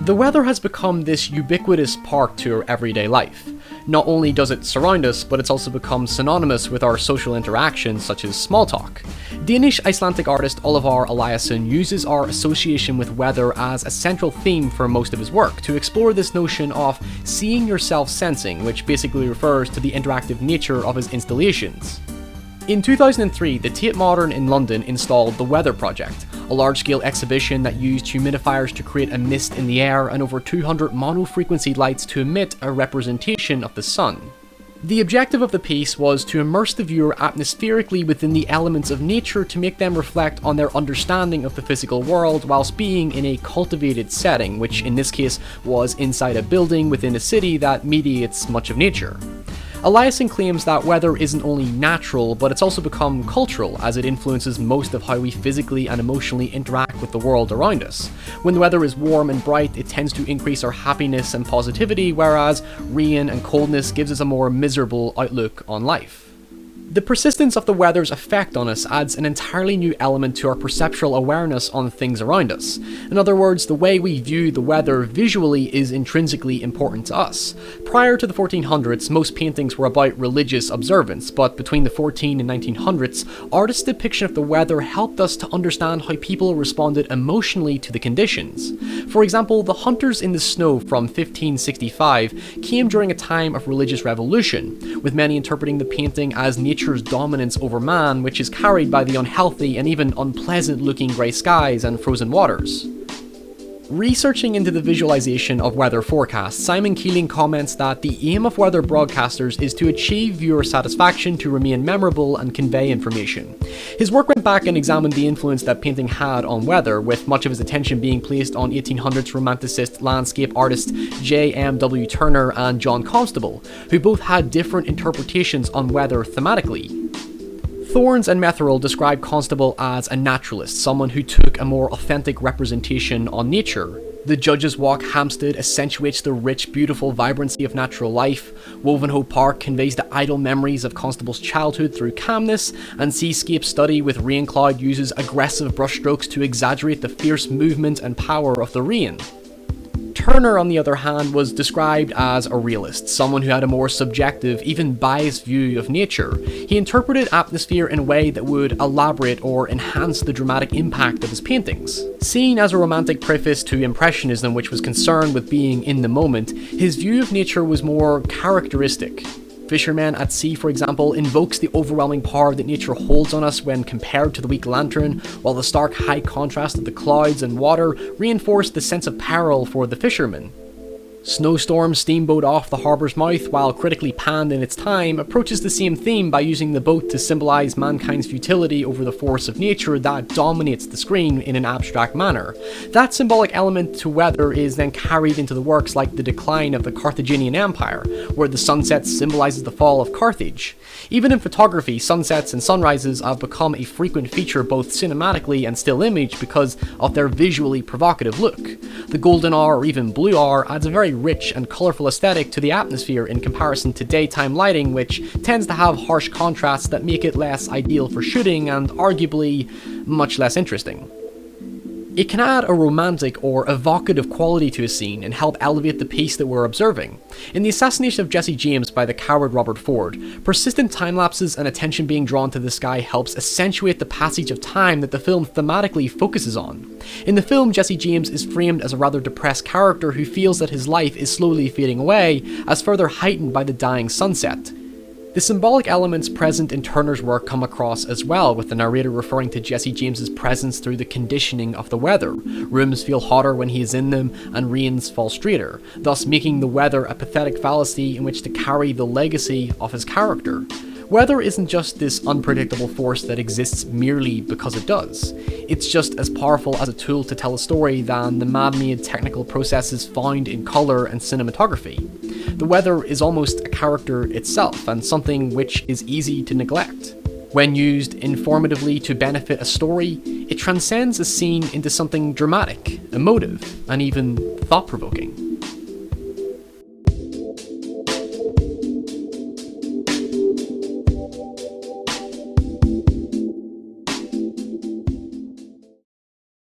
The weather has become this ubiquitous part to our everyday life. Not only does it surround us, but it's also become synonymous with our social interactions such as small talk. Danish Icelandic artist Oliver Eliasson uses our association with weather as a central theme for most of his work to explore this notion of seeing yourself sensing, which basically refers to the interactive nature of his installations. In 2003, the Tate Modern in London installed the Weather Project, a large-scale exhibition that used humidifiers to create a mist in the air and over 200 mono-frequency lights to emit a representation of the sun. The objective of the piece was to immerse the viewer atmospherically within the elements of nature to make them reflect on their understanding of the physical world whilst being in a cultivated setting, which in this case was inside a building within a city that mediates much of nature. Eliasson claims that weather isn't only natural, but it's also become cultural, as it influences most of how we physically and emotionally interact with the world around us. When the weather is warm and bright, it tends to increase our happiness and positivity, whereas rain and coldness gives us a more miserable outlook on life. The persistence of the weather's effect on us adds an entirely new element to our perceptual awareness on things around us. In other words, the way we view the weather visually is intrinsically important to us. Prior to the 1400s, most paintings were about religious observance, but between the 14 and 1900s, artists' depiction of the weather helped us to understand how people responded emotionally to the conditions. For example, the Hunters in the Snow from 1565 came during a time of religious revolution, with many interpreting the painting as nature's dominance over man, which is carried by the unhealthy and even unpleasant looking grey skies and frozen waters. Researching into the visualization of weather forecasts, Simon Keeling comments that the aim of weather broadcasters is to achieve viewer satisfaction, to remain memorable and convey information. His work went back and examined the influence that painting had on weather, with much of his attention being placed on 1800s romanticist landscape artists J.M.W. Turner and John Constable, who both had different interpretations on weather thematically. Thorns and Metherell describe Constable as a naturalist, someone who took a more authentic representation on nature. The Judge's Walk, Hampstead, accentuates the rich, beautiful vibrancy of natural life. Wovenhoe Park conveys the idle memories of Constable's childhood through calmness, and Seascape Study with Rain Cloud uses aggressive brushstrokes to exaggerate the fierce movement and power of the rain. Turner, on the other hand, was described as a realist, someone who had a more subjective, even biased view of nature. He interpreted atmosphere in a way that would elaborate or enhance the dramatic impact of his paintings. Seen as a romantic preface to Impressionism, which was concerned with being in the moment, his view of nature was more characteristic. Fisherman at Sea, for example, invokes the overwhelming power that nature holds on us when compared to the weak lantern, while the stark high contrast of the clouds and water reinforced the sense of peril for the fisherman. Snowstorm, Steamboat Off the Harbour's Mouth, while critically panned in its time, approaches the same theme by using the boat to symbolise mankind's futility over the force of nature that dominates the screen in an abstract manner. That symbolic element to weather is then carried into the works like The Decline of the Carthaginian Empire, where the sunset symbolises the fall of Carthage. Even in photography, sunsets and sunrises have become a frequent feature both cinematically and still image because of their visually provocative look. The golden hour or even blue hour adds a very rich and colourful aesthetic to the atmosphere in comparison to daytime lighting, which tends to have harsh contrasts that make it less ideal for shooting and arguably much less interesting. It can add a romantic or evocative quality to a scene and help elevate the piece that we're observing. In The Assassination of Jesse James by the coward Robert Ford, persistent time lapses and attention being drawn to the sky helps accentuate the passage of time that the film thematically focuses on. In the film, Jesse James is framed as a rather depressed character who feels that his life is slowly fading away, as further heightened by the dying sunset. The symbolic elements present in Turner's work come across as well, with the narrator referring to Jesse James's presence through the conditioning of the weather. Rooms feel hotter when he is in them, and rains fall straighter, thus making the weather a pathetic fallacy in which to carry the legacy of his character. Weather isn't just this unpredictable force that exists merely because it does. It's just as powerful as a tool to tell a story than the man-made technical processes found in colour and cinematography. The weather is almost a character itself, and something which is easy to neglect. When used informatively to benefit a story, it transcends a scene into something dramatic, emotive, and even thought-provoking.